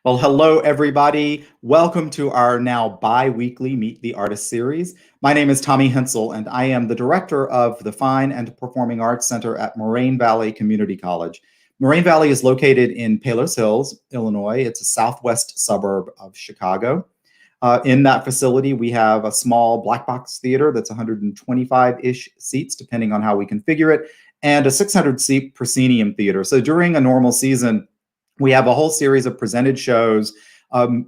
Well, hello, everybody. Welcome to our now bi-weekly Meet the Artist series. My name is Tommy Hensel, and I am the director of the Fine and Performing Arts Center at Moraine Valley Community College. Moraine Valley is located in Palos Hills, Illinois. It's a southwest suburb of Chicago. In that facility, we have a small black box theater that's 125-ish seats, depending on how we configure it, and a 600-seat proscenium theater. So during a normal season, we have a whole series of presented shows,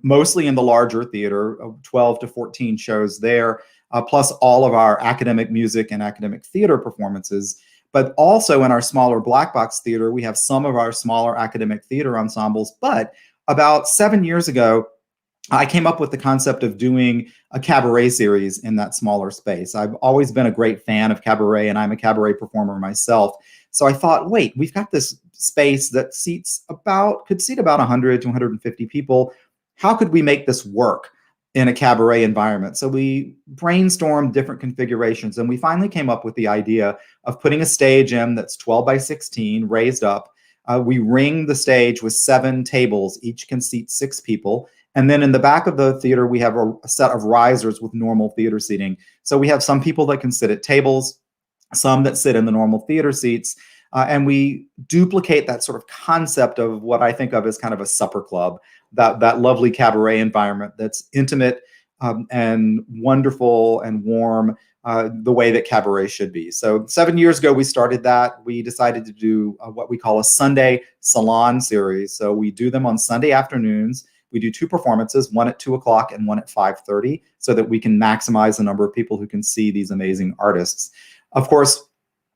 mostly in the larger theater, 12 to 14 shows there, plus all of our academic music and academic theater performances. But also in our smaller black box theater, we have some of our smaller academic theater ensembles. But about 7 years ago, I came up with the concept of doing a cabaret series in that smaller space. I've always been a great fan of cabaret, and I'm a cabaret performer myself. So I thought, wait, we've got this space that could seat about 100 to 150 people. How could we make this work in a cabaret environment? So we brainstormed different configurations, and we finally came up with the idea of putting a stage in that's 12 by 16, raised up. We ring the stage with 7 tables. Each can seat 6 people. And then in the back of the theater, we have a set of risers with normal theater seating. So we have some people that can sit at tables, some that sit in the normal theater seats. And we duplicate that sort of concept of what I think of as kind of a supper club, that lovely cabaret environment that's intimate and wonderful and warm, the way that cabaret should be. So 7 years ago, we started that. We decided to do what we call a Sunday salon series. So we do them on Sunday afternoons. We do 2 performances, one at 2 o'clock and one at 5:30, so that we can maximize the number of people who can see these amazing artists. Of course,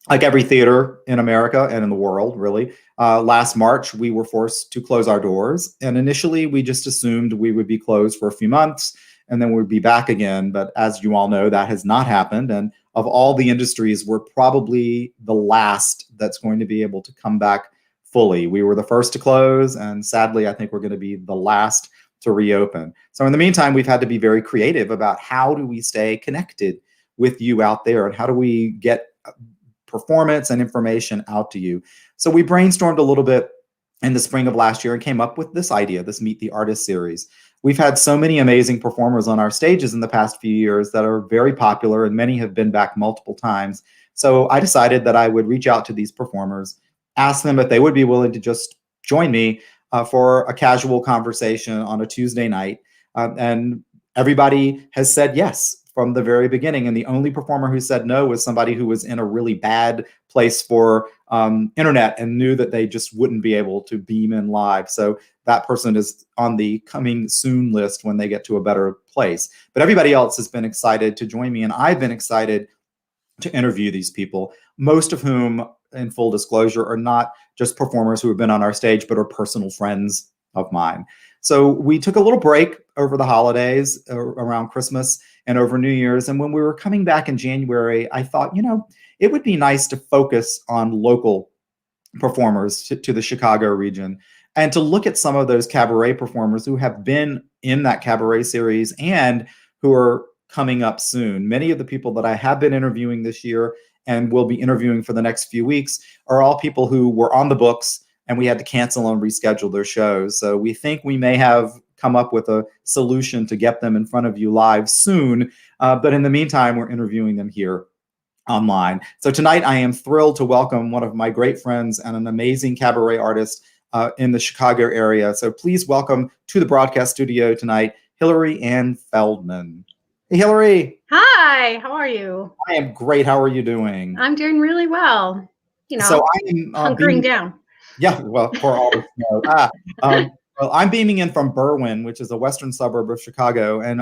like every theater in America and in the world, really, last March, we were forced to close our doors. And initially, we just assumed we would be closed for a few months and then we'd be back again. But as you all know, that has not happened. And of all the industries, we're probably the last that's going to be able to come back fully. We were the first to close, and sadly, I think we're going to be the last to reopen. So in the meantime, we've had to be very creative about how do we stay connected with you out there, and how do we get performance and information out to you. So we brainstormed a little bit in the spring of last year and came up with this idea, this Meet the Artist series. We've had so many amazing performers on our stages in the past few years that are very popular, and many have been back multiple times. So I decided that I would reach out to these performers, ask them if they would be willing to just join me for a casual conversation on a Tuesday night. And everybody has said yes from the very beginning. And the only performer who said no was somebody who was in a really bad place for internet and knew that they just wouldn't be able to beam in live. So that person is on the coming soon list when they get to a better place. But everybody else has been excited to join me, and I've been excited to interview these people, most of whom, in full disclosure, are not just performers who have been on our stage, but are personal friends of mine. So we took a little break over the holidays, around Christmas and over New Year's. And when we were coming back in January, I thought, it would be nice to focus on local performers to the Chicago region, and to look at some of those cabaret performers who have been in that cabaret series and who are coming up soon. Many of the people that I have been interviewing this year and will be interviewing for the next few weeks are all people who were on the books and we had to cancel and reschedule their shows. So we think we may have come up with a solution to get them in front of you live soon. But in the meantime, we're interviewing them here online. So tonight I am thrilled to welcome one of my great friends and an amazing cabaret artist in the Chicago area. So please welcome to the broadcast studio tonight, Hilary Ann Feldman. Hey, Hilary. Hi, how are you? I am great. How are you doing? I'm doing really well. So I am hunkering down. Yeah, well, for all the snow. Well, I'm beaming in from Berwyn, which is a western suburb of Chicago. And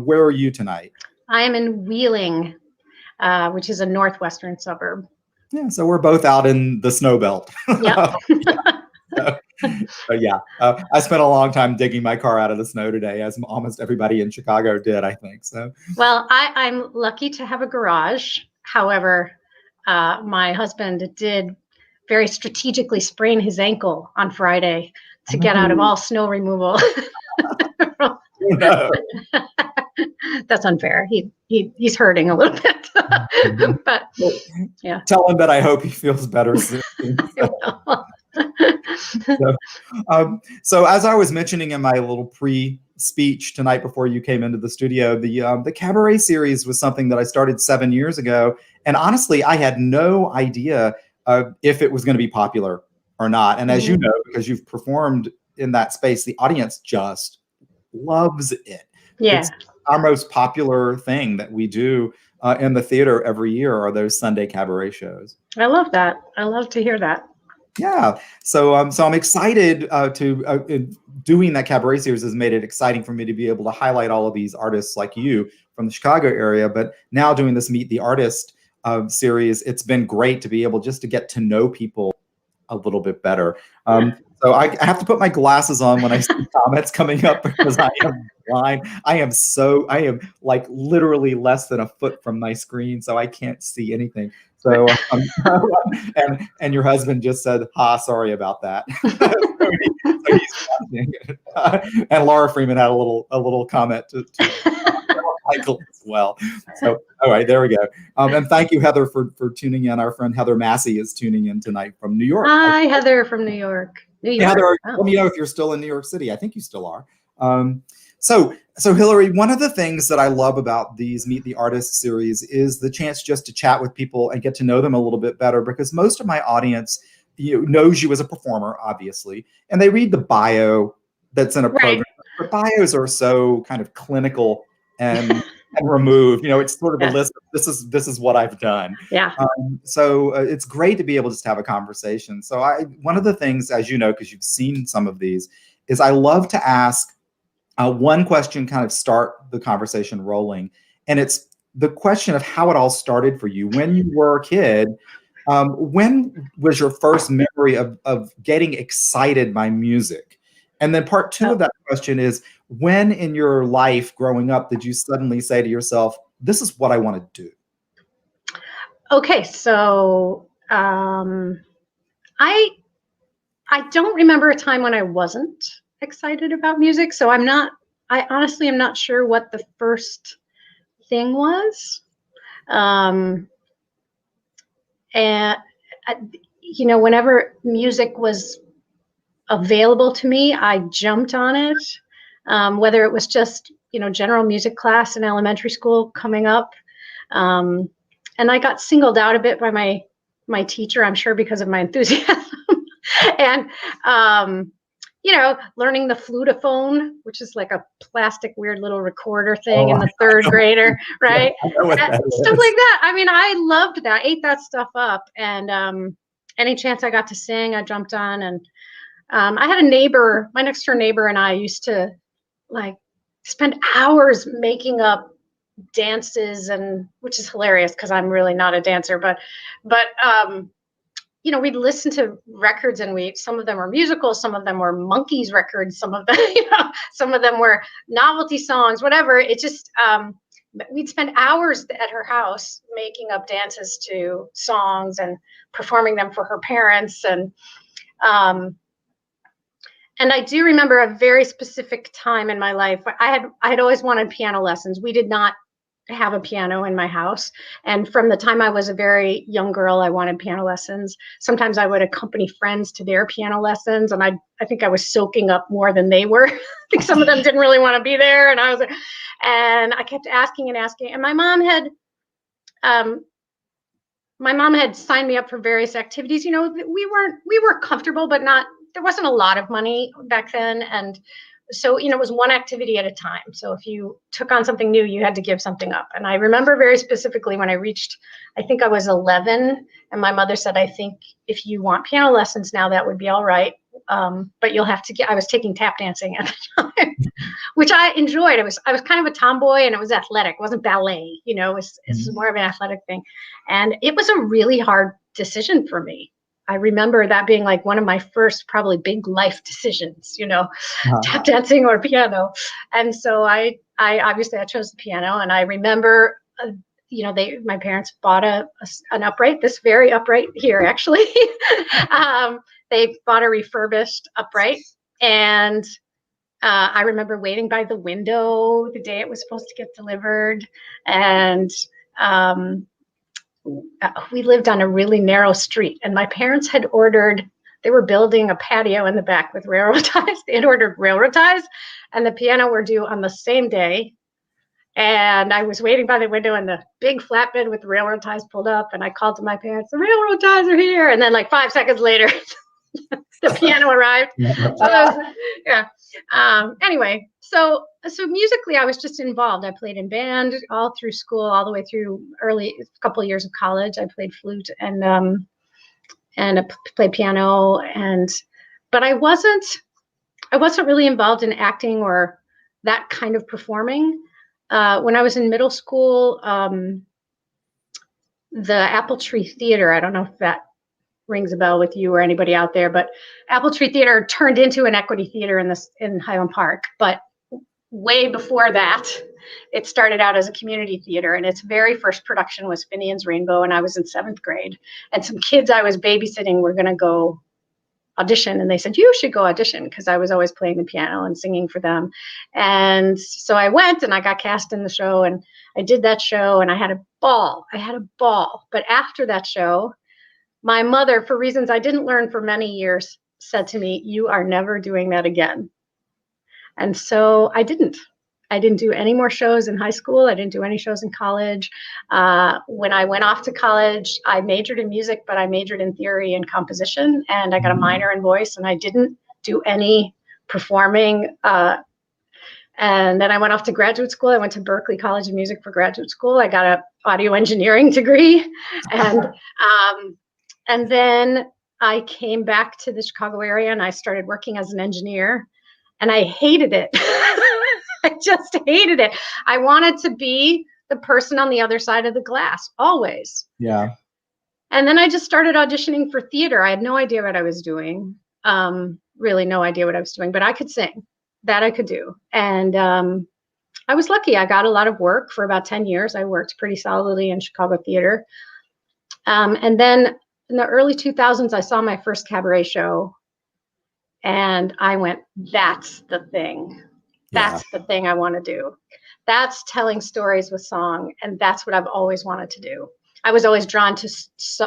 where are you tonight? I am in Wheeling, which is a northwestern suburb. Yeah, so we're both out in the snow belt. Yep. I spent a long time digging my car out of the snow today, as almost everybody in Chicago did, I think. So, well, I'm lucky to have a garage. However, my husband did very strategically sprain his ankle on Friday to get out of all snow removal. No. That's unfair. He's hurting a little bit, but yeah. Tell him that I hope he feels better soon. So, so as I was mentioning in my little pre-speech tonight before you came into the studio, the Cabaret series was something that I started 7 years ago, and honestly, I had no idea if it was going to be popular or not. And as you know, because you've performed in that space, the audience just loves it. Yeah. It's our most popular thing that we do in the theater every year are those Sunday cabaret shows. I love that. I love to hear that. Yeah, so I'm excited to doing that cabaret series has made it exciting for me to be able to highlight all of these artists like you from the Chicago area. But now doing this Meet the Artist series, it's been great to be able just to get to know people a little bit better. So I have to put my glasses on when I see comments coming up because I am blind. I am like literally less than a foot from my screen, so I can't see anything. So and your husband just said, "Ha, sorry about that." So he's watching. And Laura Freeman had a little comment to Michael as well. So, all right, there we go. And thank you, Heather, for tuning in. Our friend Heather Massey is tuning in tonight from New York. Hi, Heather from New York. Heather, let me know if you're still in New York City. I think you still are. So Hilary, one of the things that I love about these Meet the Artist series is the chance just to chat with people and get to know them a little bit better, because most of my audience knows you as a performer, obviously, and they read the bio that's in a program. But bios are so kind of clinical and removed. It's sort of a list of this is what I've done. Yeah. So it's great to be able to just have a conversation. So one of the things, as you know, because you've seen some of these, is I love to ask one question, kind of start the conversation rolling. And it's the question of how it all started for you. When you were a kid, when was your first memory of getting excited by music? And then part two of that question is, when in your life growing up did you suddenly say to yourself, this is what I want to do? Okay, so I don't remember a time when I wasn't excited about music. So I honestly am not sure what the first thing was. And whenever music was available to me, I jumped on it. Whether it was just, general music class in elementary school coming up. And I got singled out a bit by my teacher, I'm sure because of my enthusiasm. And, learning the flutophone, which is like a plastic weird little recorder thing in the third grader, right? Stuff like that. I mean, I loved that. I ate that stuff up. And any chance I got to sing, I jumped on. And I had a neighbor, my next door neighbor and I used to spend hours making up dances, and which is hilarious because I'm really not a dancer, but we'd listen to records, and some of them were musicals, some of them were Monkees records, some of them, some of them were novelty songs, whatever. It just, we'd spend hours at her house making up dances to songs and performing them for her parents. And I do remember a very specific time in my life. I had always wanted piano lessons. We did not have a piano in my house. And from the time I was a very young girl, I wanted piano lessons. Sometimes I would accompany friends to their piano lessons. And I think I was soaking up more than they were. I think some of them didn't really want to be there. And I kept asking and asking. And my mom had signed me up for various activities. We were comfortable, but there wasn't a lot of money back then. And so, it was one activity at a time. So if you took on something new, you had to give something up. And I remember very specifically when I think I was 11, and my mother said, I think if you want piano lessons now, that would be all right. But you'll have to I was taking tap dancing at the time, which I enjoyed. I was kind of a tomboy, and it was athletic. It wasn't ballet, it was more of an athletic thing. And it was a really hard decision for me. I remember that being like one of my first probably big life decisions, tap dancing or piano. And so I obviously I chose the piano, and I remember, my parents bought an upright, this very upright here, actually. They bought a refurbished upright, and I remember waiting by the window the day it was supposed to get delivered. And we lived on a really narrow street, and my parents had ordered they were building a patio in the back with railroad ties. They had ordered railroad ties, and the piano were due on the same day. And I was waiting by the window, and the big flatbed with the railroad ties pulled up, and I called to my parents, the railroad ties are here. And then like 5 seconds later, the piano arrived. So yeah. Anyway, so musically, I was just involved. I played in band all through school, all the way through early couple of years of college. I played flute and I played piano, but I wasn't really involved in acting or that kind of performing. When I was in middle school, the Apple Tree Theater, I don't know if that rings a bell with you or anybody out there, but Apple Tree Theater turned into an Equity Theater in Highland Park. But way before that, it started out as a community theater, and its very first production was Finian's Rainbow, and I was in 7th grade. And some kids I was babysitting were going to go audition, and they said, you should go audition, because I was always playing the piano and singing for them. And so I went, and I got cast in the show, and I did that show, and I had a ball. But after that show, my mother, for reasons I didn't learn for many years, said to me, you are never doing that again. And so I didn't do any more shows in high school. I didn't do any shows in college. When I went off to college, I majored in music, but I majored in theory and composition, and I got a minor in voice, and I didn't do any performing. And then I went off to graduate school. I went to Berklee College of Music for graduate school. I got an audio engineering degree. And then I came back to the Chicago area, and I started working as an engineer, and I hated it. I just hated it. I wanted to be the person on the other side of the glass, always. Yeah. And then I just started auditioning for theater. I had no idea what I was doing. Really no idea what I was doing, but I could sing. That I could do. And I was lucky. I got a lot of work for about 10 years. I worked pretty solidly in Chicago theater. And then in the early 2000s, I saw my first cabaret show, and I went, that's the thing. That's the thing I want to do. That's telling stories with song, and that's what I've always wanted to do. I was always drawn to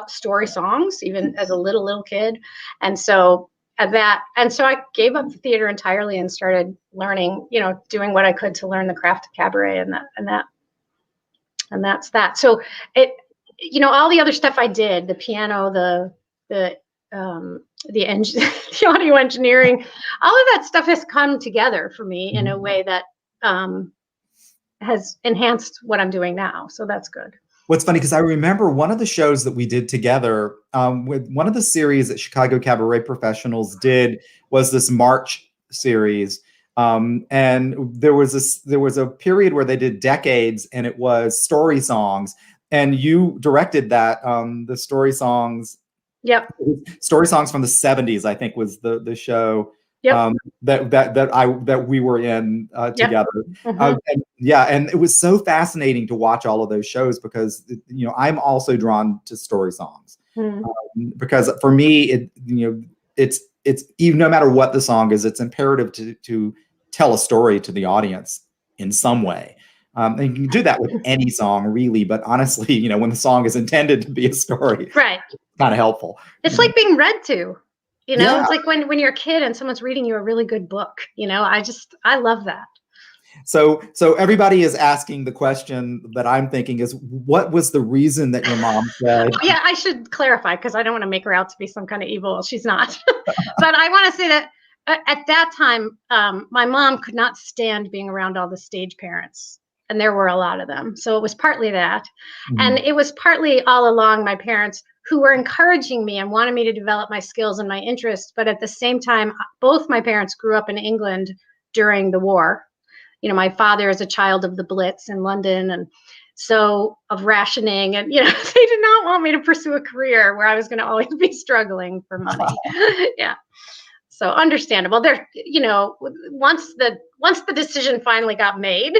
story songs, even as a little kid. And so I gave up the theater entirely and started learning, doing what I could to learn the craft of cabaret, and that's that. So all the other stuff I did, the piano, the audio engineering, all of that stuff has come together for me in a way that has enhanced what I'm doing now. So that's good. What's funny, because I remember one of the shows that we did together with one of the series that Chicago Cabaret Professionals did was this March series. And there was a period where they did decades, and it was story songs. And you directed that, the story songs. Yep. Story songs from the 70s, I think, was the show. Yep. that we were in together. Yep. Mm-hmm. And it was so fascinating to watch all of those shows, because I'm also drawn to story songs. Mm-hmm. Because for me, it's even no matter what the song is, it's imperative to tell a story to the audience in some way. And you can do that with any song, really, but honestly, when the song is intended to be a story, right, kind of helpful. It's like being read to. It's like when you're a kid and someone's reading you a really good book. I love that. So everybody is asking the question that I'm thinking is, what was the reason that your mom said? Yeah, I should clarify, because I don't want to make her out to be some kind of evil. She's not. But I want to say that at that time, my mom could not stand being around all the stage parents. And there were a lot of them. So it was partly that. Mm-hmm. And it was partly all along my parents, who were encouraging me and wanted me to develop my skills and my interests. But at the same time, both my parents grew up in England during the war. My father is a child of the Blitz in London, and so of rationing. And, they did not want me to pursue a career where I was going to always be struggling for money. Yeah. So understandable. There, once the decision finally got made,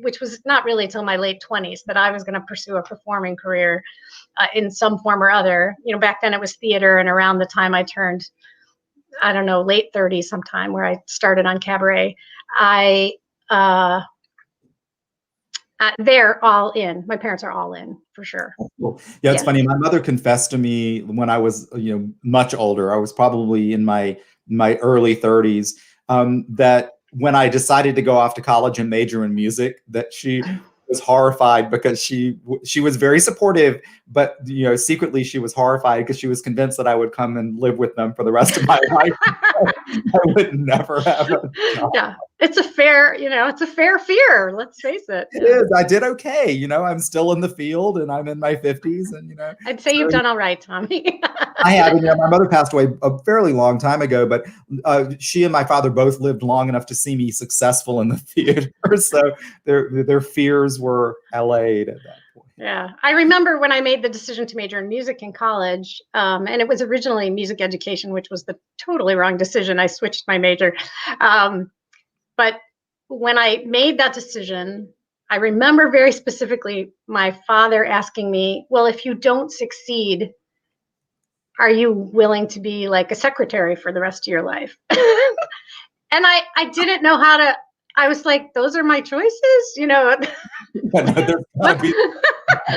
which was not really until my late 20s, that I was going to pursue a performing career in some form or other. Back then it was theater, and around the time I turned, I don't know, late 30s sometime, where I started on cabaret, I They're all in. My parents are all in for sure. Cool. Yeah, it's Yeah. funny. My mother confessed to me when I was, much older. I was probably in my early 30s. That when I decided to go off to college and major in music, that she was horrified because she was very supportive, but secretly she was horrified because she was convinced that I would come and live with them for the rest of my life. I would never have a job. Yeah, it's a fair fear. Let's face it. It is. I did okay. I'm still in the field and I'm in my 50s, and I'd say you've done all right, Tommy. I have. My mother passed away a fairly long time ago, but she and my father both lived long enough to see me successful in the theater. So their fears were allayed at that point. Yeah, I remember when I made the decision to major in music in college, and it was originally music education, which was the totally wrong decision. I switched my major. But when I made that decision, I remember very specifically my father asking me, well, if you don't succeed, are you willing to be like a secretary for the rest of your life? And I didn't know how to, I was like, those are my choices,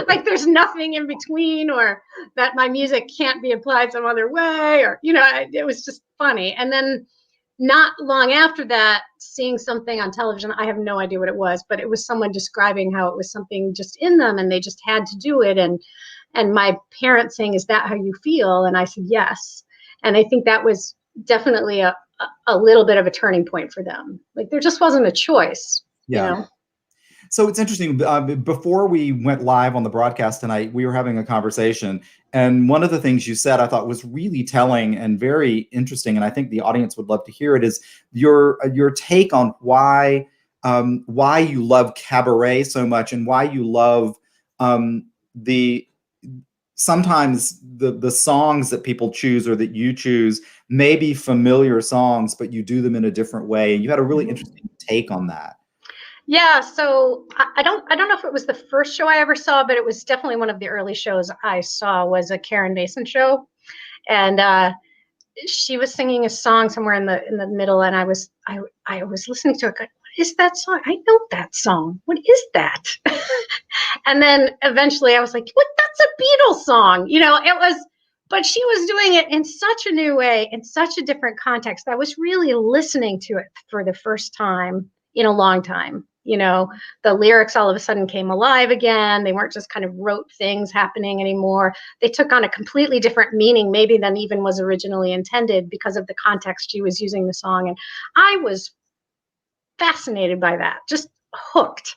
like there's nothing in between, or that my music can't be applied some other way, or, it was just funny. And then not long after that, seeing something on television, I have no idea what it was, but it was someone describing how it was something just in them and they just had to do it. And my parents saying, is that how you feel? And I said, yes. And I think that was definitely a little bit of a turning point for them. Like there just wasn't a choice, So it's interesting. Before we went live on the broadcast tonight, we were having a conversation, and one of the things you said I thought was really telling and very interesting, and I think the audience would love to hear it. Is your take on why you love Cabaret so much, and why you love sometimes the songs that people choose or that you choose may be familiar songs, but you do them in a different way. You had a really interesting take on that. Yeah, so I don't know if it was the first show I ever saw, but it was definitely one of the early shows I saw was a Karen Mason show, and she was singing a song somewhere in the middle, and I was listening to it. Going, what is that song? I know that song. What is that? And then eventually I was like, what? That's a Beatles song. It was, but she was doing it in such a new way, in such a different context. I was really listening to it for the first time in a long time. The lyrics all of a sudden came alive again. They weren't just kind of rote things happening anymore. They took on a completely different meaning, maybe than even was originally intended because of the context she was using the song. And I was fascinated by that, just hooked.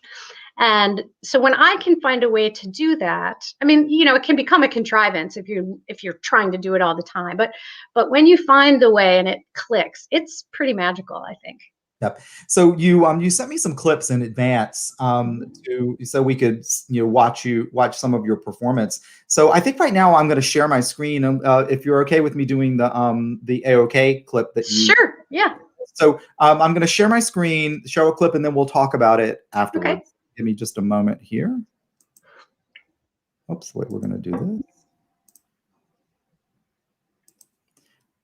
And so when I can find a way to do that, I mean, it can become a contrivance if you're trying to do it all the time. But when you find the way and it clicks, it's pretty magical, I think. Yep. So you sent me some clips in advance so we could watch some of your performance. So I think right now I'm going to share my screen. If you're okay with me doing the AOK clip that you. Sure. Yeah. So I'm going to share my screen, show a clip, and then we'll talk about it afterwards. Okay. Give me just a moment here. Oops, wait, we're going to do this.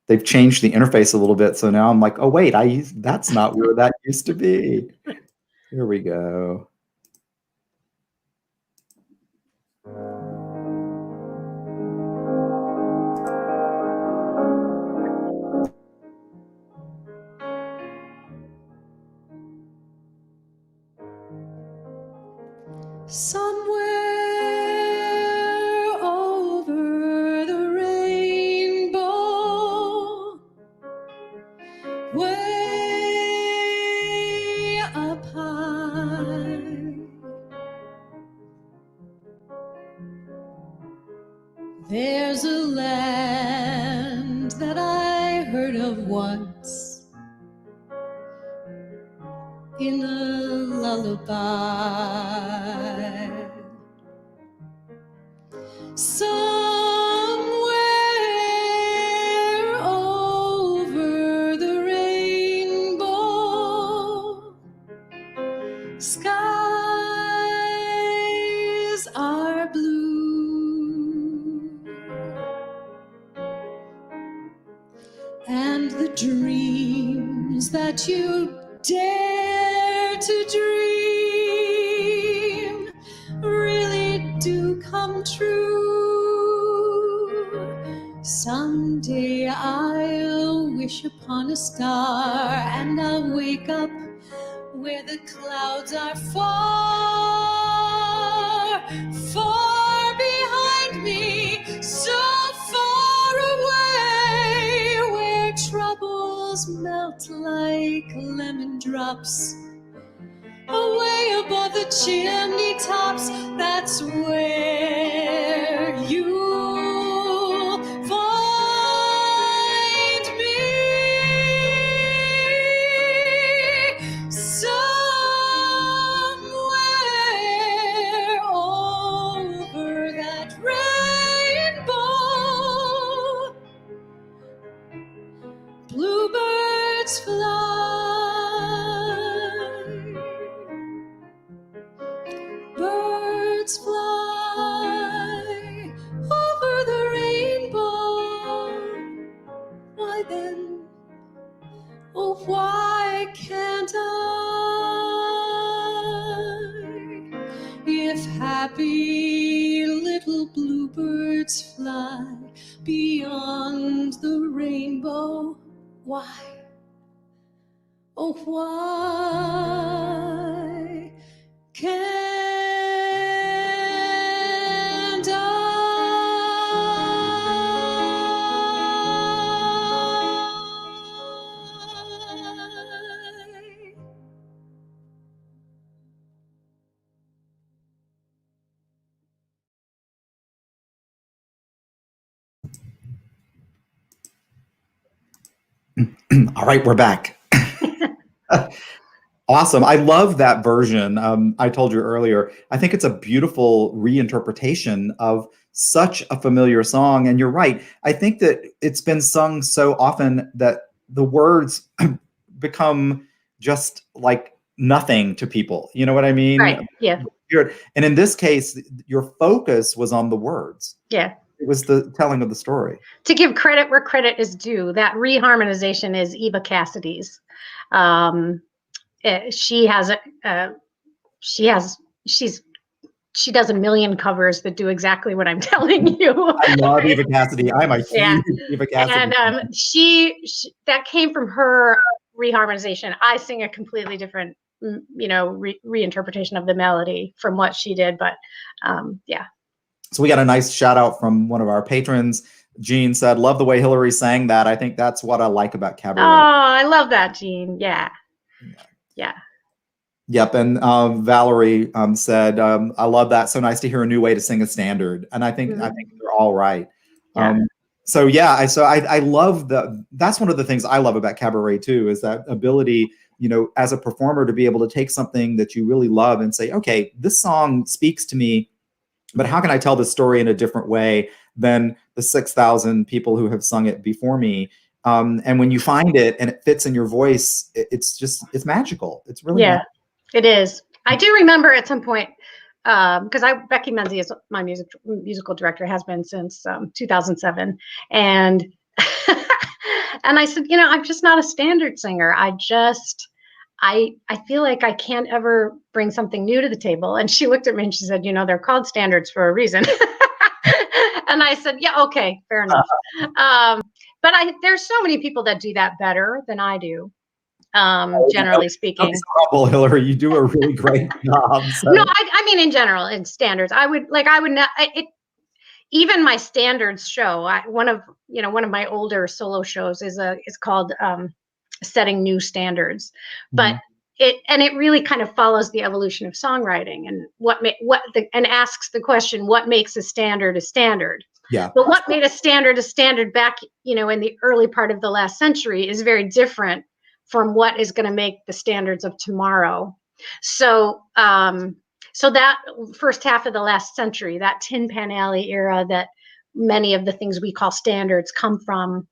They've changed the interface a little bit, so now I'm like, oh wait, that's not where that used to be. Here we go. Somewhere over the rainbow, way up high, there's a land that I heard of once in a lullaby. Somewhere over the rainbow, skies are blue, and the dreams that you dare to dream true. Someday I'll wish upon a star, and I'll wake up where the clouds are far, far behind me, so far away, where troubles melt like lemon drops. Away above the chimney tops, that's where you'll find me. Somewhere over that rainbow, bluebirds fly. Birds fly over the rainbow. Why then, oh, why can't I? If happy little bluebirds fly beyond the rainbow, why, oh, why can't I? All right, we're back. Awesome. I love that version. I told you earlier, I think it's a beautiful reinterpretation of such a familiar song. And you're right. I think that it's been sung so often that the words become just like nothing to people. You know what I mean? Right. Yeah. And in this case, your focus was on the words. Yeah. It was the telling of the story. To give credit where credit is due, that reharmonization is Eva Cassidy's. She does a million covers that do exactly what I'm telling you. I love Eva Cassidy. I'm a huge Eva Cassidy And fan. she that came from her reharmonization. I sing a completely different, reinterpretation of the melody from what she did. But yeah. So we got a nice shout out from one of our patrons. Jean said, "Love the way Hilary sang that. I think that's what I like about Cabaret." Oh, I love that, Jean. Yeah. Yeah. Yep. And Valerie said, "I love that. So nice to hear a new way to sing a standard." And I think they're all right. Yeah. I love that's one of the things I love about Cabaret too, is that ability, as a performer, to be able to take something that you really love and say, okay, this song speaks to me, but how can I tell the story in a different way than the 6,000 people who have sung it before me? And when you find it and it fits in your voice, it's magical. It's really magical. It is. I do remember at some point, because Becky Menzie is my musical director, has been since 2007, and and I said, I'm just not a standard singer. I feel like I can't ever bring something new to the table. And she looked at me and she said, they're called standards for a reason. And I said, yeah, okay, fair enough. But there's so many people that do that better than I do. Generally speaking. Trouble, Hilary, you do a really great job. So. No, I mean in general, in standards, I would not. Even my standards show, one of my older solo shows is called Setting New Standards, but it really kind of follows the evolution of songwriting and and asks the question, what makes a standard a standard? Yeah. But what made a standard back, in the early part of the last century is very different from what is going to make the standards of tomorrow. So that first half of the last century, that Tin Pan Alley era that many of the things we call standards come from,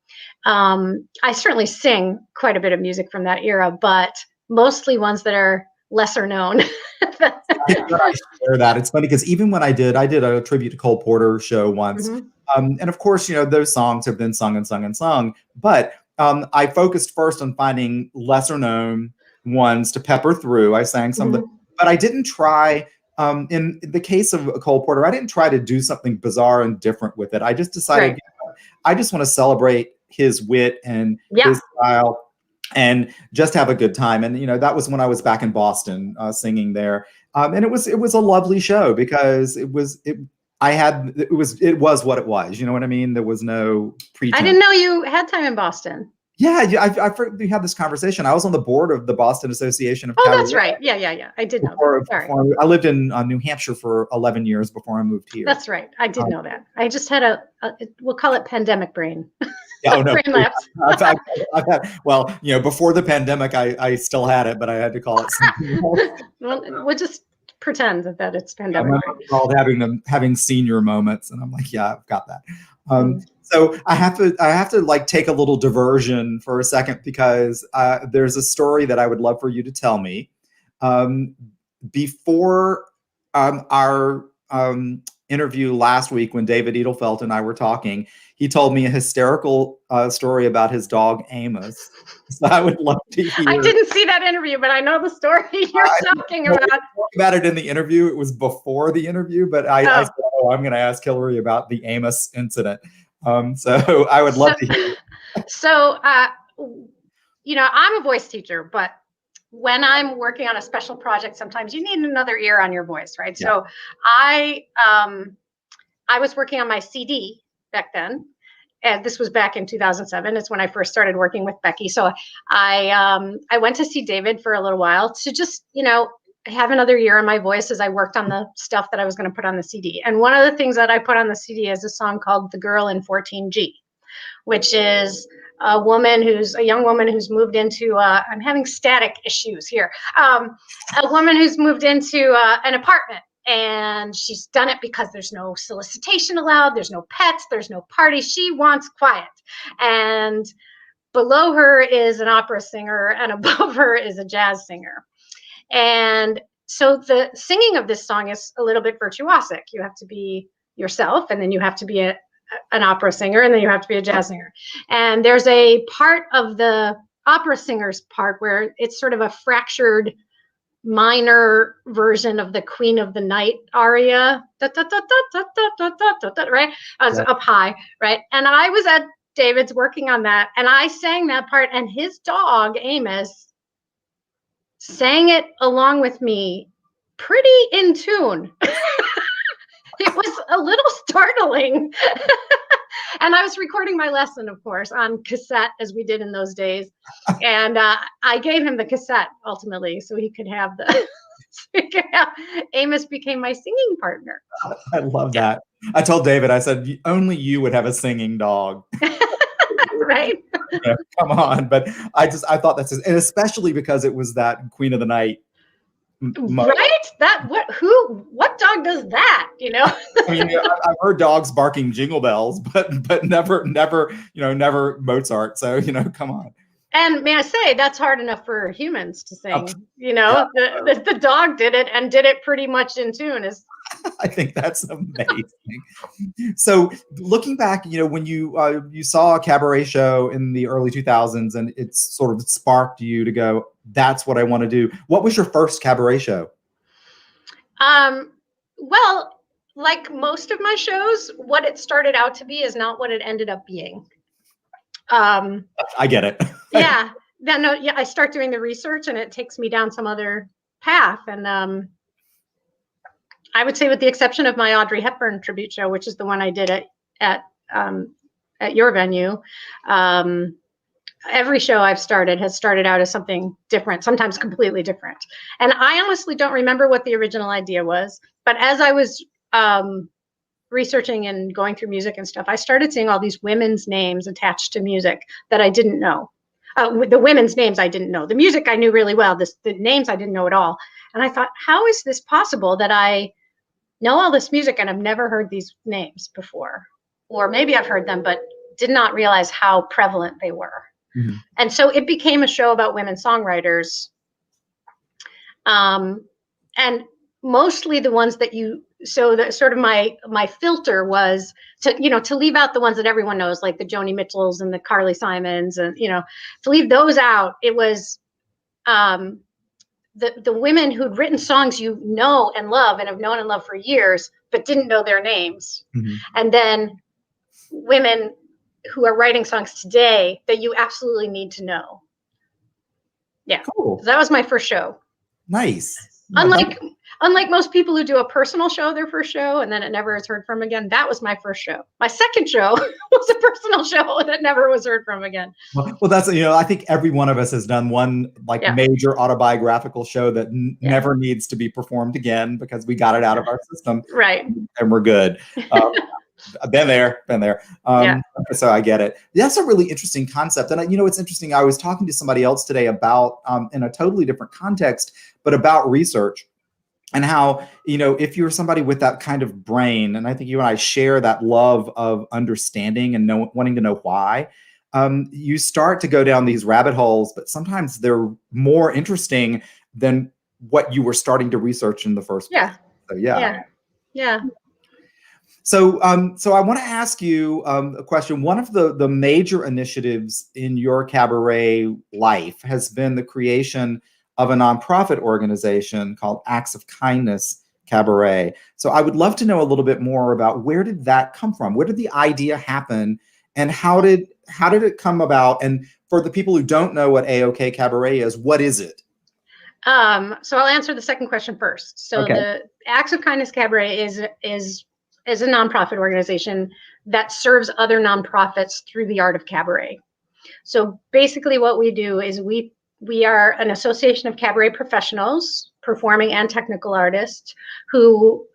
I certainly sing quite a bit of music from that era, but mostly ones that are lesser known. I share that. It's funny because even when I did a tribute to Cole Porter show once, and of course, those songs have been sung and sung and sung, but I focused first on finding lesser known ones to pepper through. I sang some of them, but I didn't try in the case of Cole Porter, I didn't try to do something bizarre and different with it. I just decided, I just want to celebrate his wit and his style and just have a good time. And, that was when I was back in Boston singing there. And it was a lovely show because it was what it was. You know what I mean? There was no pretense. I didn't know you had time in Boston. Yeah, we had this conversation. I was on the board of the Boston Association of Cabaret. That's right. Yeah. I did know that. Sorry. I lived in New Hampshire for 11 years before I moved here. That's right. I did know that. I just had we'll call it pandemic brain. Yeah, oh, no. Brain lapse. I've had, before the pandemic, I still had it, but I had to call it something else. Well, we'll just pretend that it's pandemic. I'm called having senior moments, and I'm like, yeah, I've got that. So I have to like take a little diversion for a second because there's a story that I would love for you to tell me. Before our interview last week, when David Edelfelt and I were talking, he told me a hysterical story about his dog Amos. So I would love to hear. I didn't see that interview, but I know the story you're talking about. We talked about it in the interview. It was before the interview, but I said, I'm going to ask Hilary about the Amos incident. So I would love to hear. So, I'm a voice teacher, but when I'm working on a special project, sometimes you need another ear on your voice, right? Yeah. So I was working on my CD back then, and this was back in 2007. It's when I first started working with Becky. So I went to see David for a little while to just, have another ear on my voice as I worked on the stuff that I was going to put on the CD. And one of the things that I put on the CD is a song called "The Girl in 14G," which is a young woman who's moved into, I'm having static issues here. A woman who's moved into an apartment, and she's done it because there's no solicitation allowed. There's no pets. There's no party. She wants quiet. And below her is an opera singer, and above her is a jazz singer. And so the singing of this song is a little bit virtuosic. You have to be yourself, and then you have to be an opera singer, and then you have to be a jazz singer. And there's a part of the opera singer's part where it's sort of a fractured minor version of the Queen of the Night aria, right? Up high, right? And I was at David's working on that, and I sang that part, and his dog, Amos, sang it along with me pretty in tune. It was a little startling. And I was recording my lesson, of course, on cassette, as we did in those days. And I gave him the cassette ultimately so he could have Amos became my singing partner. I love that. I told David, I said, only you would have a singing dog. Right. Come on. But I thought that's, and especially because it was that Queen of the Night. Right? What dog does that? I mean, I've heard dogs barking Jingle Bells, but never Mozart. So, come on. And may I say, that's hard enough for humans to sing. The dog did it and did it pretty much in tune. I think that's amazing. So looking back, when you saw a cabaret show in the early 2000s and it sort of sparked you to go, that's what I want to do. What was your first cabaret show? Well, like most of my shows, what it started out to be is not what it ended up being. I get it. Yeah. I start doing the research and it takes me down some other path. And I would say, with the exception of my Audrey Hepburn tribute show, which is the one I did at your venue, every show I've started has started out as something different, sometimes completely different. And I honestly don't remember what the original idea was. But as I was researching and going through music and stuff, I started seeing all these women's names attached to music that I didn't know. The women's names I didn't know. The music I knew really well. The names I didn't know at all. And I thought, how is this possible that I know all this music and I've never heard these names before? Or maybe I've heard them, but did not realize how prevalent they were. Mm-hmm. And so it became a show about women songwriters. And mostly the ones that so that sort of my filter was to leave out the ones that everyone knows, like the Joni Mitchells and the Carly Simons, and to leave those out. It was the women who'd written songs you know and love and have known and loved for years, but didn't know their names. Mhm. And then women who are writing songs today that you absolutely need to know. Yeah. Cool. That was my first show. Nice. No, Unlike most people who do a personal show, their first show, and then it never is heard from again. That was my first show. My second show was a personal show that never was heard from again. well, that's, I think every one of us has done one major autobiographical show that never needs to be performed again because we got it out of our system. Right. And we're good. Been there. So I get it. That's a really interesting concept. And it's interesting. I was talking to somebody else today about, in a totally different context, but about research and how, if you're somebody with that kind of brain, and I think you and I share that love of understanding and wanting to know why, you start to go down these rabbit holes, but sometimes they're more interesting than what you were starting to research in the first place. So, yeah. So I want to ask you a question. One of the major initiatives in your cabaret life has been the creation of a nonprofit organization called Acts of Kindness Cabaret. So I would love to know a little bit more about where did that come from? Where did the idea happen? And how did it come about? And for the people who don't know what AOK Cabaret is, what is it? So I'll answer the second question first. So the Acts of Kindness Cabaret is a nonprofit organization that serves other nonprofits through the art of cabaret. So basically what we do is we are an association of cabaret professionals, performing and technical artists who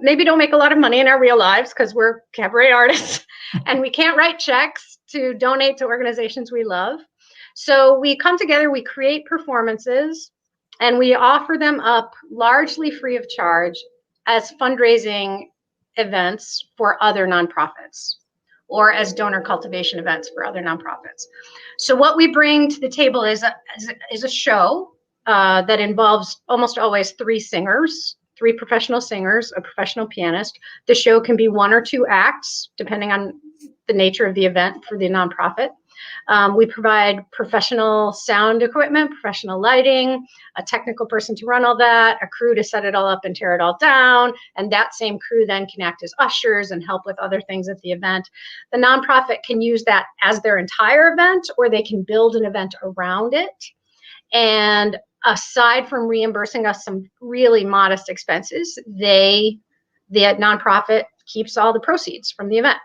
maybe don't make a lot of money in our real lives because we're cabaret artists and we can't write checks to donate to organizations we love. So we come together, we create performances, and we offer them up largely free of charge as fundraising events for other nonprofits or as donor cultivation events for other nonprofits. So what we bring to the table is a show that involves almost always three professional singers, a professional pianist. The show can be 1 or 2 acts, depending on the nature of the event for the nonprofit. We provide professional sound equipment, professional lighting, a technical person to run all that, a crew to set it all up and tear it all down, and that same crew then can act as ushers and help with other things at the event. The nonprofit can use that as their entire event, or they can build an event around it. And aside from reimbursing us some really modest expenses, the nonprofit keeps all the proceeds from the event.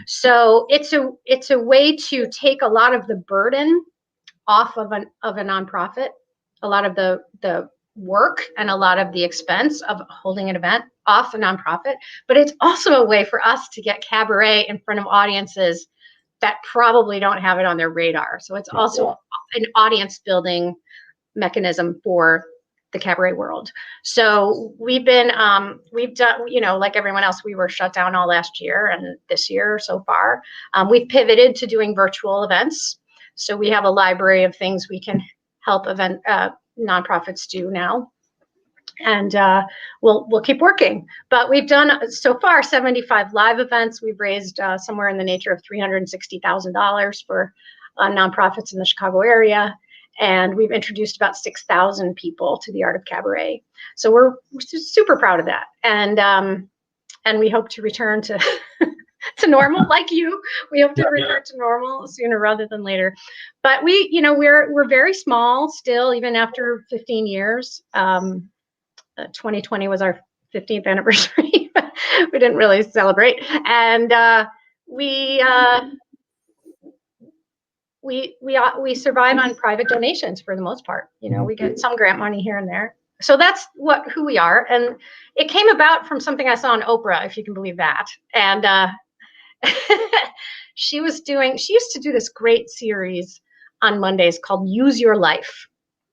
So it's a way to take a lot of the burden off of a nonprofit, a lot of the work and a lot of the expense of holding an event off a nonprofit. But it's also a way for us to get cabaret in front of audiences that probably don't have it on their radar. So it's also an audience building mechanism for the cabaret world. So we've done, like everyone else, we were shut down all last year and this year so far. We've pivoted to doing virtual events. So we have a library of things we can help nonprofits do now. And we'll keep working. But we've done so far 75 live events. We've raised somewhere in the nature of $360,000 for nonprofits in the Chicago area. And we've introduced about 6,000 people to the art of cabaret. So we're super proud of that. And we hope to return to to normal, like you. We hope to return to normal sooner rather than later. But we're very small still, even after 15 years. 2020 was our 15th anniversary. We didn't really celebrate. And we survive on private donations for the most part. We get some grant money here and there. So that's who we are. And it came about from something I saw on Oprah, if you can believe that. And she used to do this great series on Mondays called Use Your Life.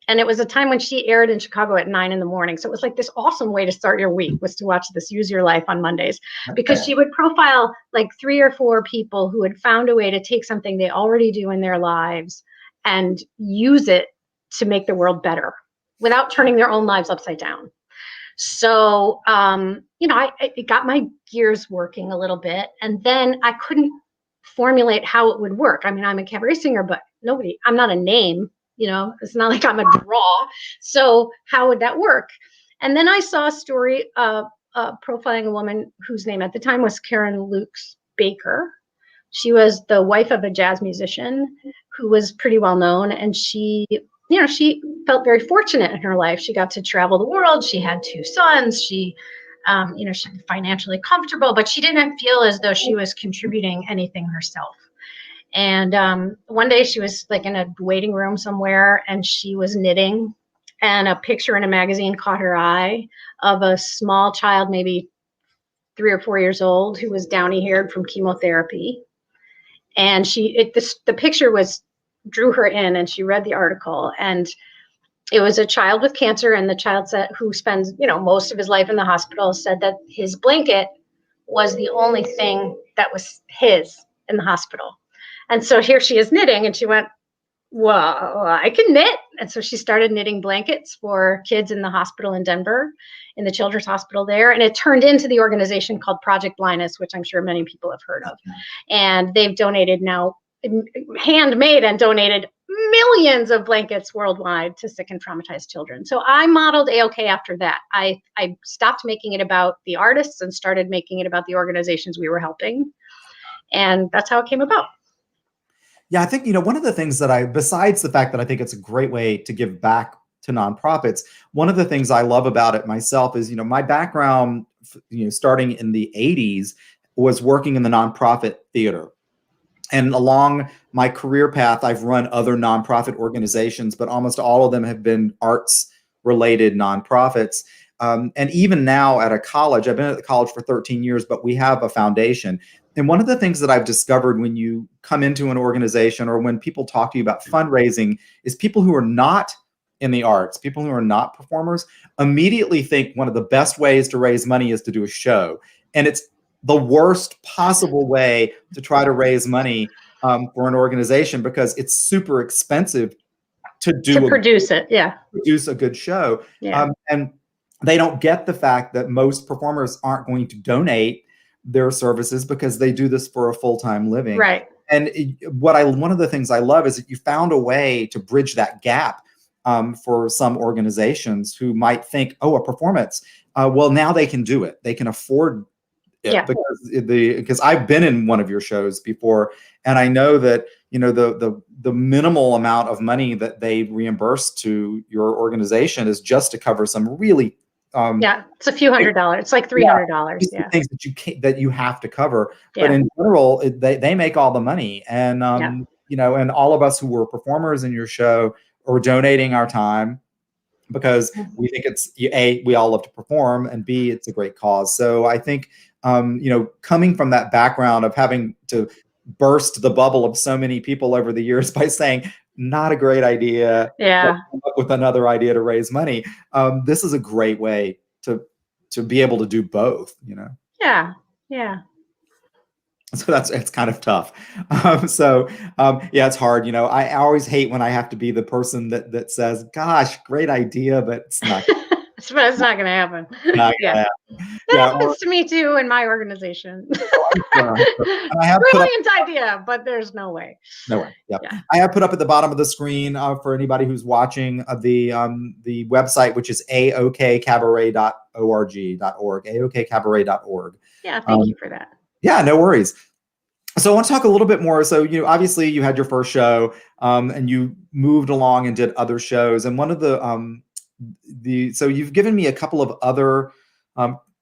And it was a time when she aired in Chicago at 9 a.m. So it was like this awesome way to start your week, was to watch this Use Your Life on Mondays, because she would profile like 3 or 4 people who had found a way to take something they already do in their lives and use it to make the world better without turning their own lives upside down. So, it got my gears working a little bit, and then I couldn't formulate how it would work. I mean, I'm a cabaret singer, but I'm not a name. It's not like I'm a draw. So how would that work? And then I saw a story profiling a woman whose name at the time was Karen Lukes Baker. She was the wife of a jazz musician who was pretty well known. And she felt very fortunate in her life. She got to travel the world. She had 2 sons. She was financially comfortable, but she didn't feel as though she was contributing anything herself. And one day she was like in a waiting room somewhere and she was knitting, and a picture in a magazine caught her eye of a small child, maybe 3 or 4 years old, who was downy haired from chemotherapy. And the picture drew her in, and she read the article, and it was a child with cancer, and the child who spends, most of his life in the hospital, said that his blanket was the only thing that was his in the hospital. And so here she is knitting, and she went, well, I can knit. And so she started knitting blankets for kids in the hospital in Denver, in the children's hospital there. And it turned into the organization called Project Blindness, which I'm sure many people have heard of. And they've donated now, handmade and donated millions of blankets worldwide to sick and traumatized children. So I modeled A-OK after that. I stopped making it about the artists and started making it about the organizations we were helping. And that's how it came about. Yeah, I think, one of the things that besides the fact that I think it's a great way to give back to nonprofits, one of the things I love about it myself is, my background, starting in the 80s was working in the nonprofit theater. And along my career path, I've run other nonprofit organizations, but almost all of them have been arts related nonprofits. And even now at a college, I've been at the college for 13 years, but we have a foundation. And one of the things that I've discovered when you come into an organization or when people talk to you about fundraising is people who are not in the arts, people who are not performers, immediately think one of the best ways to raise money is to do a show. And it's the worst possible way to try to raise money for an organization, because it's super expensive to produce it. Yeah. Produce a good show. Yeah. And they don't get the fact that most performers aren't going to donate their services because they do this for a full-time living. Right. And one of the things I love is that you found a way to bridge that gap for some organizations who might think, oh, a performance. Well, now they can do it. They can afford it. Yeah. Because I've been in one of your shows before, and I know that the minimal amount of money that they reimburse to your organization is just to cover some really it's a few $100s. It's like $300. Yeah, things that you have to cover. Yeah. But in general, they make all the money, and and all of us who were performers in your show are donating our time because we think it's A, we all love to perform, and B, it's a great cause. So I think coming from that background of having to burst the bubble of so many people over the years by saying, not a great idea. Yeah. Come up with another idea to raise money. This is a great way to be able to do both, Yeah. Yeah. So it's kind of tough. It's hard. I always hate when I have to be the person that says, gosh, great idea, but it's not. But it's not going to happen. That happens to me too in my organization. Brilliant idea, but there's no way. No way. Yep. Yeah. I have put up at the bottom of the screen for anybody who's watching the website, which is aokcabaret.org. aokcabaret.org. Yeah, thank you for that. Yeah, no worries. So I want to talk a little bit more. So, obviously you had your first show and you moved along and did other shows. And one of so you've given me a couple of other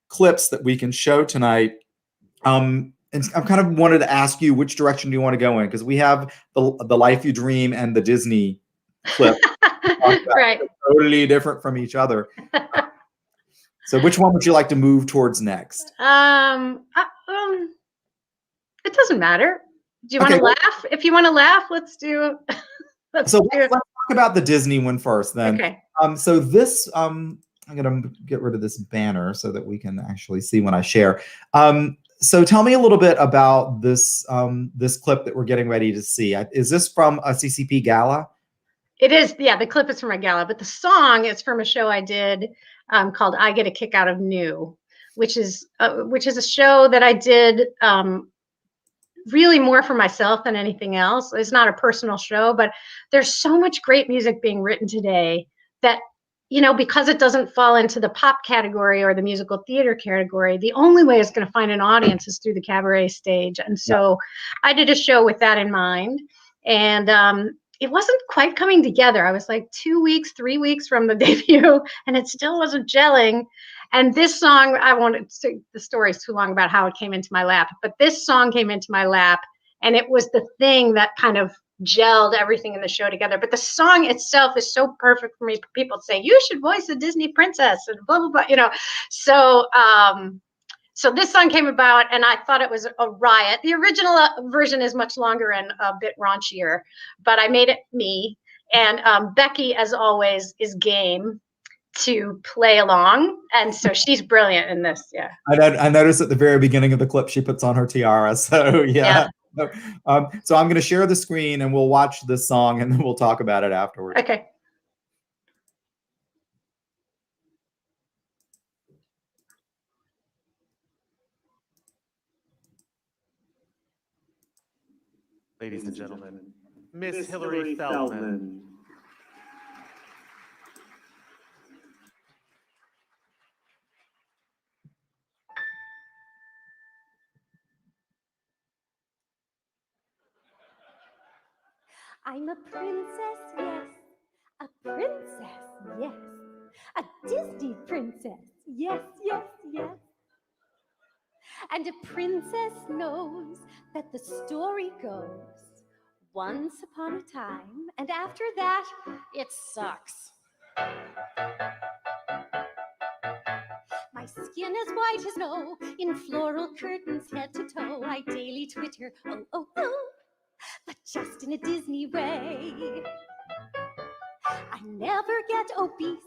clips that we can show tonight. And I kind of wanted to ask you, which direction do you want to go in? Because we have the Life You Dream and the Disney clip. Right. Totally different from each other. So which one would you like to move towards next? It doesn't matter. Do you want to laugh? If you want to laugh, let's talk about the Disney one first then. Okay. So this, I'm going to get rid of this banner so that we can actually see when I share. So tell me a little bit about this this clip that we're getting ready to see. Is this from a CCP gala? It is. Yeah, the clip is from a gala, but the song is from a show I did called "I Get a Kick Out of New," which is a show that I did really more for myself than anything else. It's not a personal show, but there's so much great music being written today that, you know, because it doesn't fall into the pop category or the musical theater category, the only way it's going to find an audience is through the cabaret stage. And so I did a show with that in mind. And it wasn't quite coming together. I was like 2 weeks, 3 weeks from the debut, and it still wasn't gelling. And this song, I won't say the story's too long about how it came into my lap, but this song came into my lap, and it was the thing that kind of gelled everything in the show together. But the song itself is so perfect for me. People say, you should voice a Disney princess and blah, blah, blah, you know. So, so this song came about, and I thought it was a riot. The original version is much longer and a bit raunchier, but I made it me. And Becky, as always, is game to play along, and so she's brilliant in this. Yeah, I noticed at the very beginning of the clip she puts on her tiara. So yeah. So I'm going to share the screen, and we'll watch this song, and then we'll talk about it afterwards. Okay. Ladies and gentlemen, Miss Hilary Feldman. I'm a princess, yes. A princess, yes. A Disney princess, yes, yes, yes. And a princess knows that the story goes once upon a time, and after that, it sucks. My skin as white as snow, in floral curtains head to toe. I daily Twitter, oh, oh, oh, but just in a Disney way. I never get obese.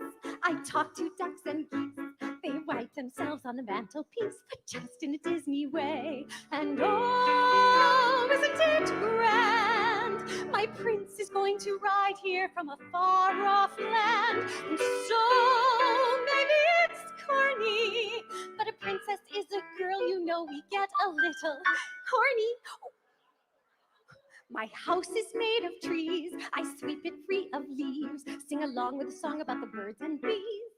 I talk to ducks and geese. They wipe themselves on the mantelpiece, but just in a Disney way. And oh, isn't it grand? My prince is going to ride here from a far-off land. And so maybe it's corny, but a princess is a girl, you know we get a little corny. My house is made of trees. I sweep it free of leaves. Sing along with a song about the birds and bees.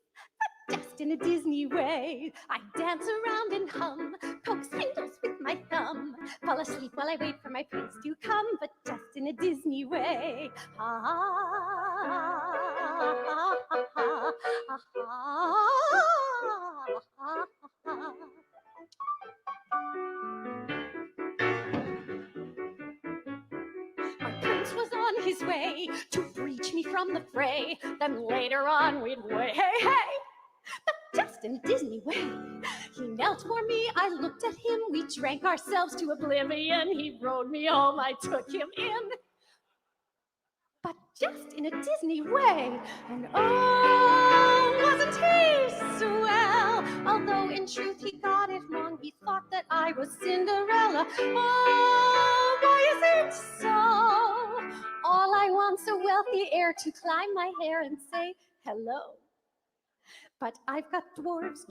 But just in a Disney way. I dance around and hum. Poke spindles with my thumb. Fall asleep while I wait for my prince to come. But just in a Disney way. Ah, ah, ah, ah, ah, ah, ah. Was on his way to breach me from the fray. Then later on we'd way, hey, hey. But just in a Disney way. He knelt for me, I looked at him. We drank ourselves to oblivion. He rode me home, I took him in. But just in a Disney way. And oh, wasn't he swell? Although in truth he got it wrong. He thought that I was Cinderella. Oh, why is it so? All I want's a wealthy heir to climb my hair and say hello. But I've got dwarves,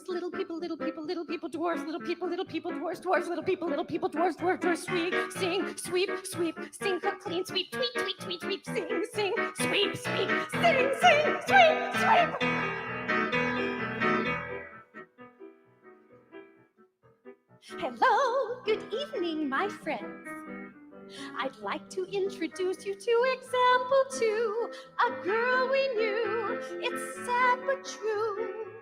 little people, little people, little people, dwarves, little people, dwarves, dwarves, little people, dwarves, dwarves, sweep, sing, sweep, sweep, sing, cook, clean, sweep, tweet, tweet, tweet, tweet, sing, sing, sweep, sweep, sing, sing, sweep, sweep. Hello, good evening, my friends. I'd like to introduce you to example 2, a girl we knew. It's sad but true.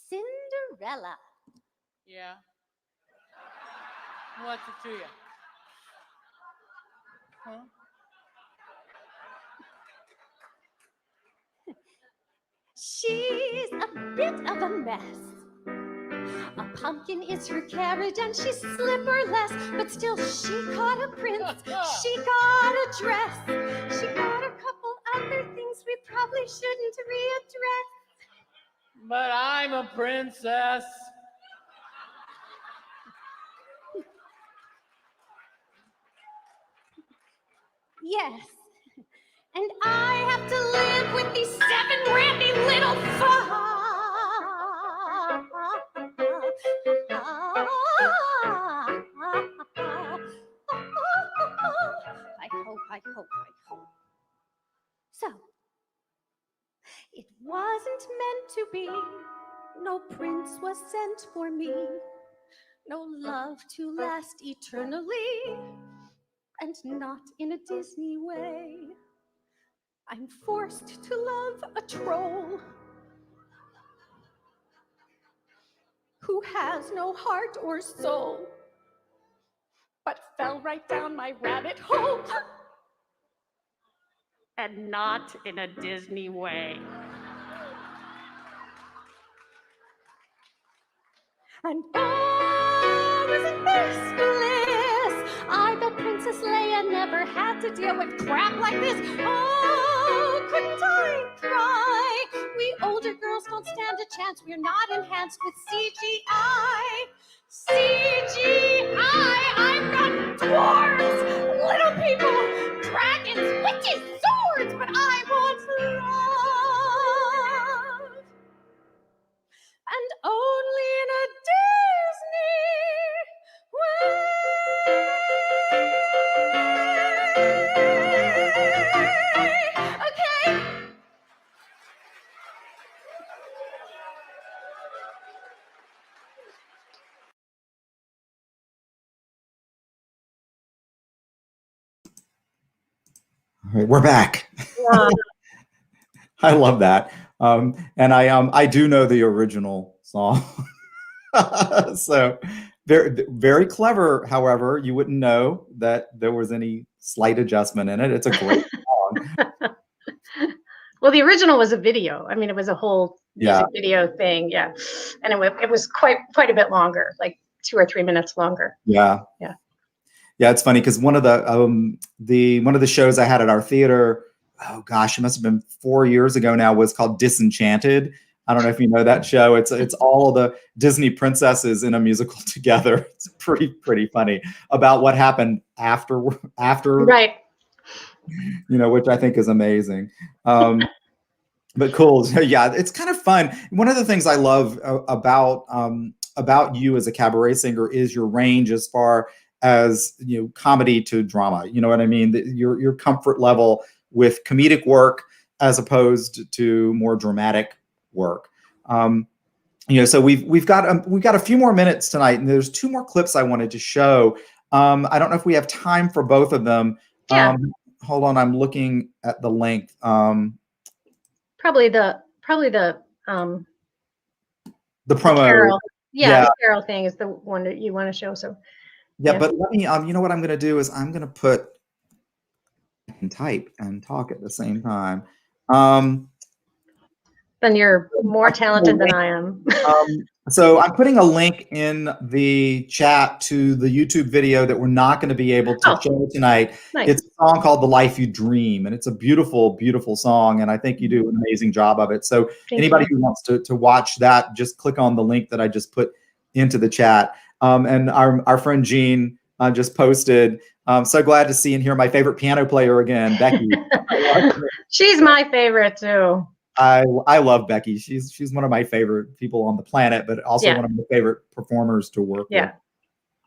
Cinderella. Yeah. What's it to you? Huh? She's a bit of a mess. A pumpkin is her carriage and she's slipperless, but still she caught a prince, she got a dress, she got a couple other things we probably shouldn't readdress. But I'm a princess. Yes, and I have to live with these 7 randy little fucks. hi-ho. So, it wasn't meant to be. No prince was sent for me. No love to last eternally. And not in a Disney way. I'm forced to love a troll who has no heart or soul, but fell right down my rabbit hole. And not in a Disney way. And oh, isn't this bliss? I bet Princess Leia never had to deal with crap like this. Oh, couldn't I cry? We older girls don't stand a chance. We're not enhanced with CGI. CGI! I've got dwarves, little people, dragons, witches, swords, but I want love. And only in a Disney way. Okay. All right, we're back. Yeah. I love that. And I do know the original song. So very, very clever. However, you wouldn't know that there was any slight adjustment in it. It's a great song. Well, the original was a video. I mean, it was a whole Yeah. music video thing. Yeah. And it was quite a bit longer, like 2 or 3 minutes longer. Yeah. Yeah. Yeah, it's funny because one of the shows I had at our theater, oh gosh, it must have been 4 years ago now, was called Disenchanted. I don't know if you know that show. It's all the Disney princesses in a musical together. It's pretty funny about what happened after Right. Which I think is amazing. But cool. So, yeah, it's kind of fun. One of the things I love about you as a cabaret singer is your range as far as comedy to drama. You know what I mean? Your comfort level with comedic work as opposed to more dramatic work. So we've got a few more minutes tonight, and there's 2 more clips I wanted to show. I don't know if we have time for both of them. Yeah. Hold on, I'm looking at the length. Probably the The the promo. Carol. Yeah, Yeah. the Carol thing is the one that you want to show. So Yeah, but let me. You know what I'm going to do is I'm going to put and type and talk at the same time. then you're more talented than I am. So I'm putting a link in the chat to the YouTube video that we're not going to be able to show tonight. Nice. It's a song called "The Life You Dream," and it's a beautiful, beautiful song, and I think you do an amazing job of it. So Thank anybody you. who wants to watch that, just click on the link that I just put into the chat. And our friend Jean just posted, so glad to see and hear my favorite piano player again, Becky. She's my favorite too. I love Becky. She's one of my favorite people on the planet, but also one of my favorite performers to work with. Yeah,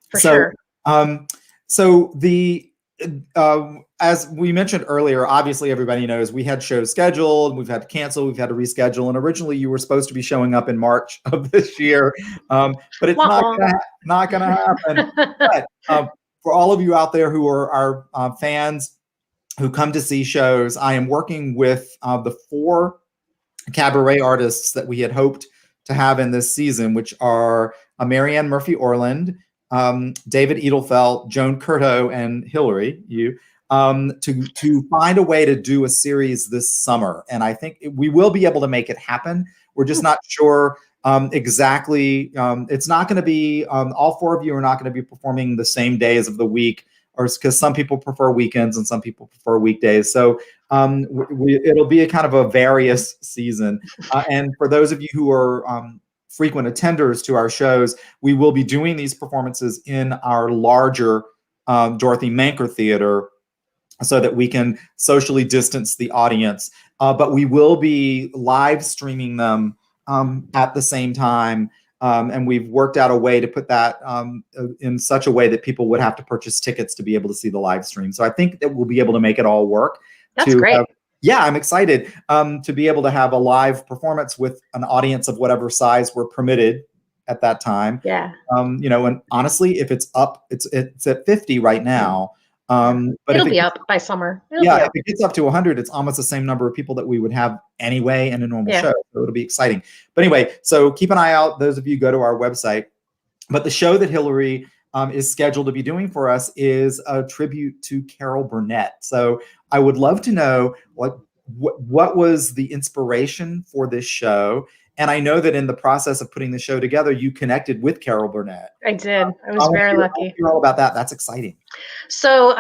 for sure. So as we mentioned earlier, obviously everybody knows we had shows scheduled, we've had to cancel, we've had to reschedule, and originally you were supposed to be showing up in March of this year, but it's not gonna happen. But for all of you out there who are our fans who come to see shows, I am working with the 4 cabaret artists that we had hoped to have in this season, which are Marianne Murphy Orland, David Edelfelt, Joan Curto, and Hilary, to find a way to do a series this summer. And I think we will be able to make it happen. We're just not sure exactly. It's not going to be, all 4 of you are not going to be performing the same days of the week, or because some people prefer weekends and some people prefer weekdays. So it'll be a kind of a various season. And for those of you who are frequent attenders to our shows, we will be doing these performances in our larger Dorothy Manker Theater so that we can socially distance the audience. But we will be live streaming them at the same time And we've worked out a way to put that in such a way that people would have to purchase tickets to be able to see the live stream. So I think that we'll be able to make it all work. That's great. Yeah, I'm excited to be able to have a live performance with an audience of whatever size we're permitted at that time. Yeah. And honestly, if it's up, it's at 50 right now. But it'll be up by summer. If it gets up to 100, it's almost the same number of people that we would have anyway in a normal show. So it'll be exciting. But anyway, so keep an eye out. Those of you go to our website. But the show that Hilary is scheduled to be doing for us is a tribute to Carol Burnett. So I would love to know what was the inspiration for this show. And I know that in the process of putting the show together, you connected with Carol Burnett. I did. I was very lucky. I'll hear all about that. That's exciting. So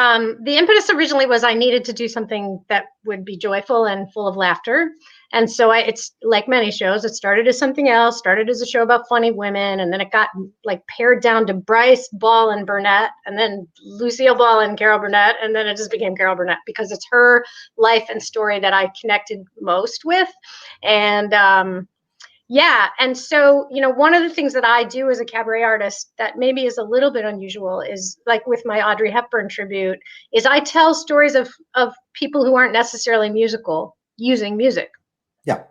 the impetus originally was I needed to do something that would be joyful and full of laughter. And so it's like many shows, it started as something else, started as a show about funny women. And then it got like pared down to Bryce, Ball, and Burnett, and then Lucille Ball and Carol Burnett. And then it just became Carol Burnett because it's her life and story that I connected most with. And and so, one of the things that I do as a cabaret artist that maybe is a little bit unusual is like with my Audrey Hepburn tribute is I tell stories of people who aren't necessarily musical using music. Yeah.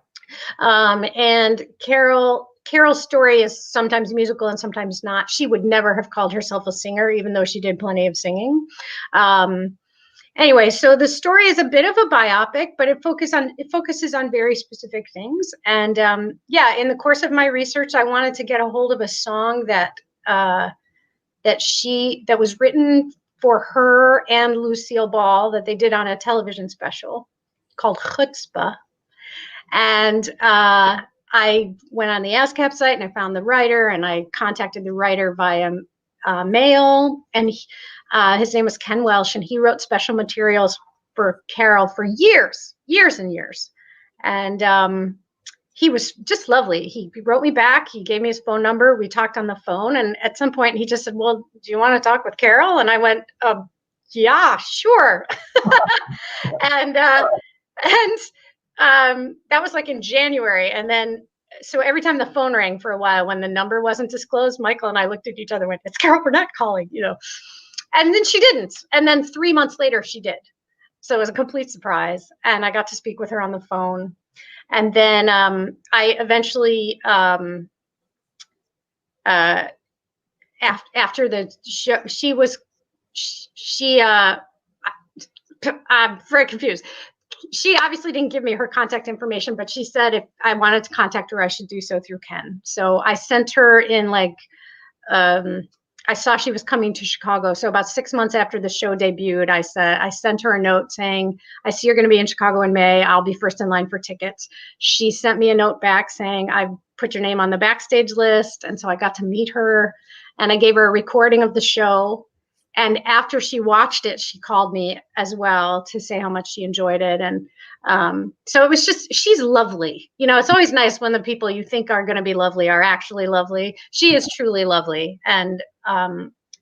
And Carol's story is sometimes musical and sometimes not. She would never have called herself a singer, even though she did plenty of singing. Anyway, so the story is a bit of a biopic, but it focuses on very specific things. And in the course of my research, I wanted to get a hold of a song that was written for her and Lucille Ball that they did on a television special called Chutzpah. And I went on the ASCAP site and I found the writer, and I contacted the writer via mail, and his name was Ken Welsh, and he wrote special materials for Carol for years and years. And he was just lovely. He wrote me back. He gave me his phone number. We talked on the phone, and at some point he just said, "Well, do you want to talk with Carol?" And I went, "Yeah, sure." and that was like in January. And then, so every time the phone rang for a while, when the number wasn't disclosed, Michael and I looked at each other and went, "It's Carol Burnett calling," And then she didn't. And then 3 months later, she did. So it was a complete surprise. And I got to speak with her on the phone. And then I eventually, after the show, I'm very confused. She obviously didn't give me her contact information, but she said if I wanted to contact her, I should do so through Ken. So I sent her in I saw she was coming to Chicago. So about 6 months after the show debuted, I sent her a note saying, "I see you're going to be in Chicago in May. I'll be first in line for tickets." She sent me a note back saying, "I've put your name on the backstage list." And so I got to meet her, and I gave her a recording of the show. And after she watched it, she called me as well to say how much she enjoyed it. And so it was just, she's lovely. It's always nice when the people you think are going to be lovely are actually lovely. She is truly lovely and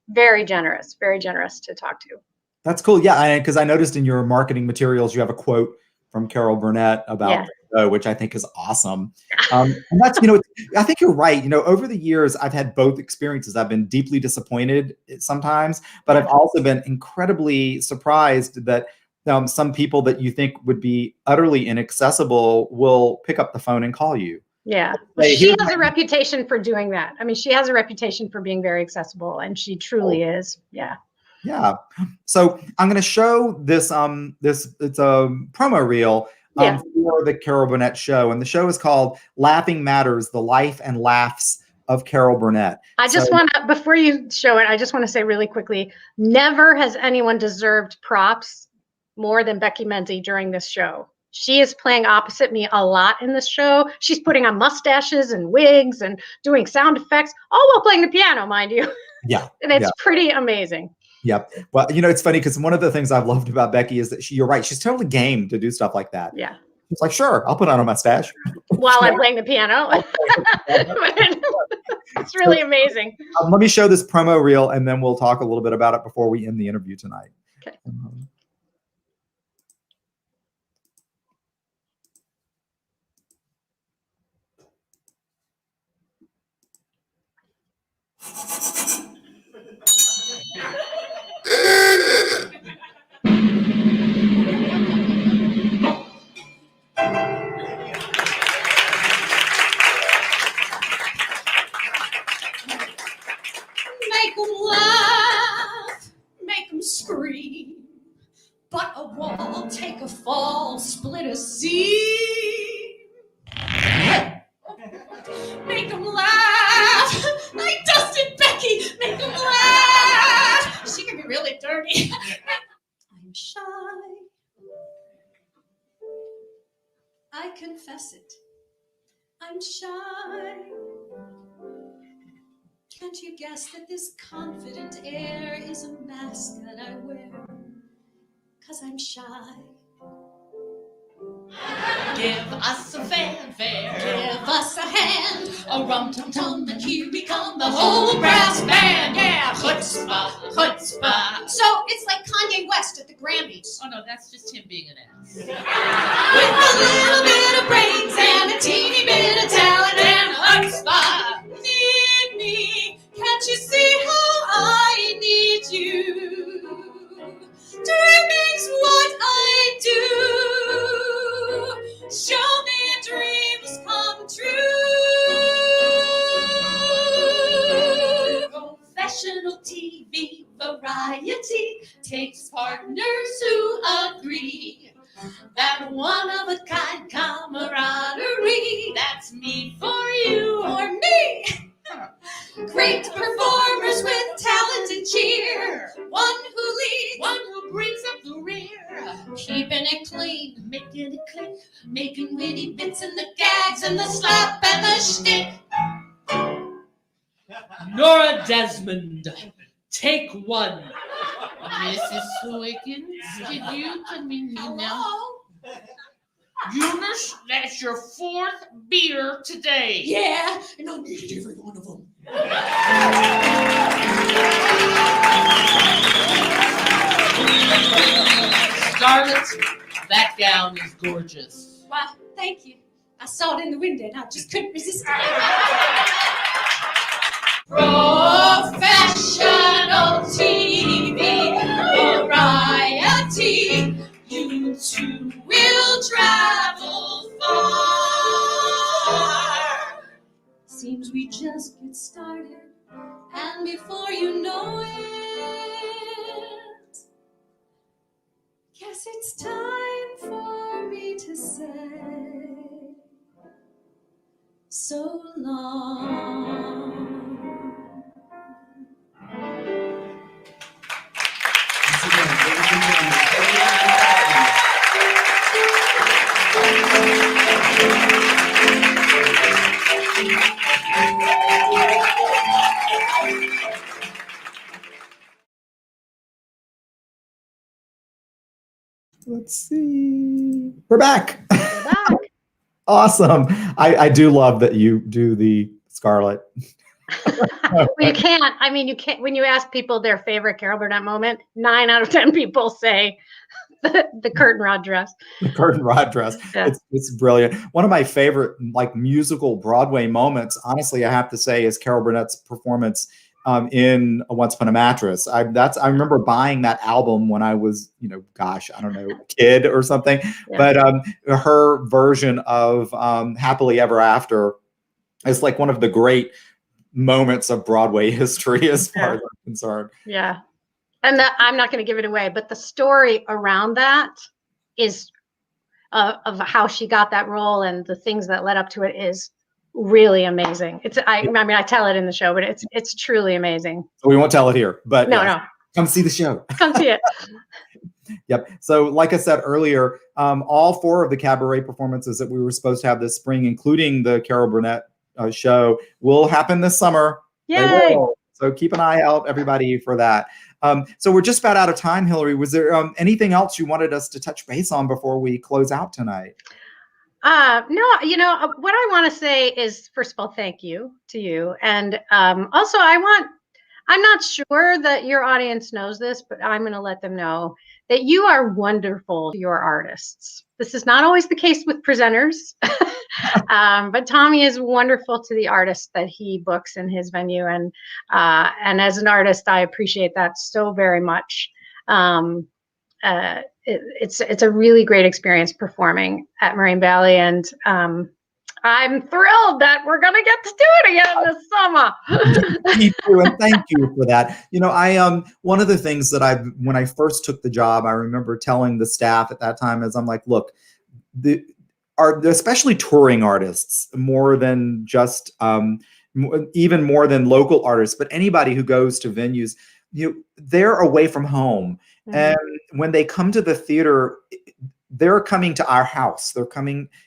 very generous to talk to. That's cool. Yeah, because I noticed in your marketing materials, you have a quote from Carol Burnett about the show, which I think is awesome. And that's, I think you're right. Over the years, I've had both experiences. I've been deeply disappointed sometimes, but I've also been incredibly surprised that some people that you think would be utterly inaccessible will pick up the phone and call you. Yeah. She has a reputation for doing that. I mean, she has a reputation for being very accessible, and she truly is. Yeah. Yeah. So I'm going to show this, it's a promo reel for the Carol Burnett show. And the show is called Laughing Matters, The Life and Laughs of Carol Burnett. I just want to, before you show it, I just want to say really quickly, never has anyone deserved props more than Becky Menzie during this show. She is playing opposite me a lot in this show. She's putting on mustaches and wigs and doing sound effects, all while playing the piano, mind you. Yeah. And it's pretty amazing. Yep. Well, it's funny because one of the things I've loved about Becky is that you're right. She's totally game to do stuff like that. Yeah. She's like, "Sure, I'll put on a mustache." While I'm playing the piano. It's really amazing. Let me show this promo reel and then we'll talk a little bit about it before we end the interview tonight. Okay. a wall, take a fall, split a seam. Make them laugh like Dustin Becky. Make them laugh. She can be really dirty. I'm shy. I confess it. I'm shy. Can't you guess that this confident air is a mask that I wear? 'Cause I'm shy. Give us a fanfare, Give us a hand, a rum-tum-tum, and here we come, the whole brass band. Yeah, chutzpah, chutzpah. So it's like Kanye West at the Grammys. Oh no, that's just him being an ass. With a little bit of brains and a teeny bit of talent and chutzpah. Need me, can't you see how I need you? Dreaming's what I do. Show me dreams come true. Professional TV variety takes partners who agree that one-of-a-kind camaraderie, that's me for you For me. Great performers with talent and cheer. One who leads, one who brings up the rear, keeping it clean. making it click, making witty bits and the gags and the slap and the shtick. Nora Desmond, take one. Mrs. Wiggins, can you come in here now? Hello? Eunice, that's your 4th beer today. Yeah, and I needed every one of them. Scarlett, that gown is gorgeous. Well, thank you. I saw it in the window and I just couldn't resist it. Professional TV variety. You too will travel far. Seems we just get started, and before you know it, guess it's time for me to say so long. Let's see. We're back. We're back. Awesome. I do love that you do the Scarlet. Well, you can't. I mean, you can't. When you ask people their favorite Carol Burnett moment, 9 out of 10 people say the curtain rod dress. The curtain rod dress. Yeah. It's brilliant. One of my favorite like musical Broadway moments, honestly, I have to say, is Carol Burnett's performance in Once Upon a Mattress. I remember buying that album when I was, gosh, I don't know, kid or something. Yeah. But her version of Happily Ever After is like one of the great moments of Broadway history as far as I'm concerned. Yeah. And I'm not going to give it away, but the story around that is of how she got that role and the things that led up to it is really amazing. I mean, I tell it in the show, but it's truly amazing. We won't tell it here, but No. Come see the show. Come see it. Yep. So like I said earlier, all 4 of the Cabaret performances that we were supposed to have this spring, including the Carol Burnett show, will happen this summer. Yay. They will. So keep an eye out, everybody, for that. So we're just about out of time, Hilary. Was there anything else you wanted us to touch base on before we close out tonight? No, what I want to say is, first of all, thank you to you. And also I'm not sure that your audience knows this, but I'm going to let them know that you are wonderful to your artists. This is not always the case with presenters, but Tommy is wonderful to the artists that he books in his venue. And as an artist, I appreciate that so very much. It's a really great experience performing at Moraine Valley, and I'm thrilled that we're going to get to do it again this summer. Me too, and thank you for that. I one of the things that when I first took the job, I remember telling the staff at that time is I'm like, look, especially touring artists, more than just even more than local artists, but anybody who goes to venues, they're away from home, and when they come to the theater, they're coming to our house.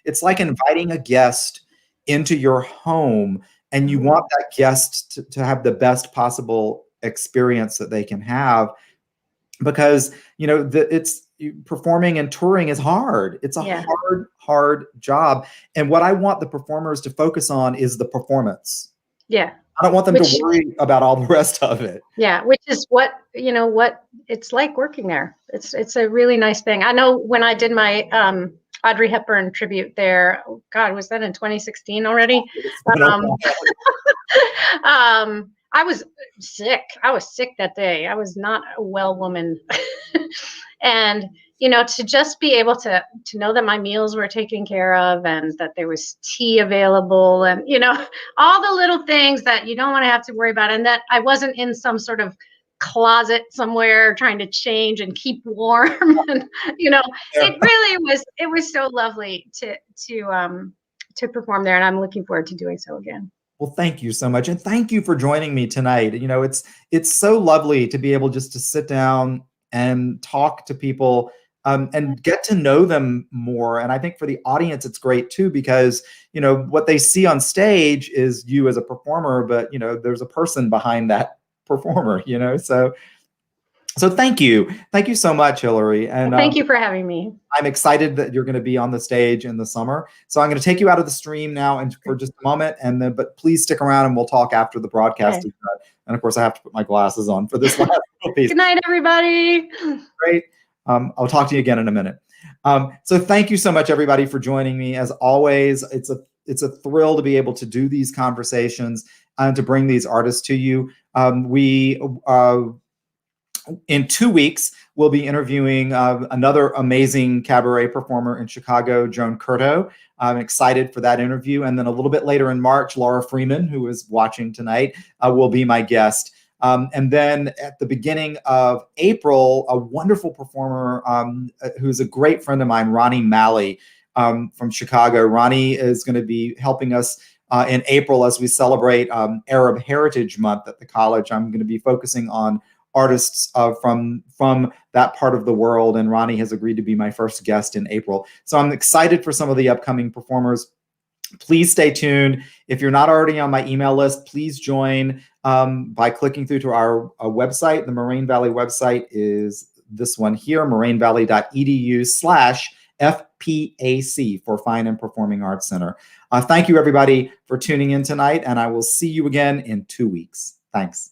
It's like inviting a guest into your home, and you want that guest to have the best possible experience that they can have, because performing and touring is hard. It's a hard job. And what I want the performers to focus on is the performance. Yeah. I don't want them to worry about all the rest of it. Yeah, which is what it's like working there. It's a really nice thing. I know when I did my Audrey Hepburn tribute there, oh God, was that in 2016 already? I was sick. I was sick that day. I was not a well woman. And to just be able to know that my meals were taken care of, and that there was tea available, and all the little things that you don't want to have to worry about, and that I wasn't in some sort of closet somewhere trying to change and keep warm. And it was so lovely to perform there, and I'm looking forward to doing so again. Well, thank you so much, and thank you for joining me tonight. It's so lovely to be able just to sit down and talk to people and get to know them more. And I think for the audience, it's great too, because what they see on stage is you as a performer, but there's a person behind that performer. So thank you so much, Hilary, and thank you for having me. I'm excited that you're going to be on the stage in the summer. So I'm going to take you out of the stream now and for just a moment, but please stick around and we'll talk after the broadcast is done. And of course, I have to put my glasses on for this last little piece. Good night, everybody. Great. I'll talk to you again in a minute. So thank you so much, everybody, for joining me. As always, it's a thrill to be able to do these conversations and to bring these artists to you. In 2 weeks, we'll be interviewing another amazing cabaret performer in Chicago, Joan Curto. I'm excited for that interview. And then a little bit later in March, Laura Freeman, who is watching tonight, will be my guest. And then at the beginning of April, a wonderful performer who's a great friend of mine, Ronnie Malley from Chicago. Ronnie is going to be helping us in April as we celebrate Arab Heritage Month at the college. I'm going to be focusing on artists from that part of the world, and Ronnie has agreed to be my first guest in April. So I'm excited for some of the upcoming performers. Please stay tuned. If you're not already on my email list, please join by clicking through to our website. The Moraine Valley website is this one here, morainevalley.edu/FPAC for Fine and Performing Arts Center. Thank you, everybody, for tuning in tonight, and I will see you again in 2 weeks. Thanks.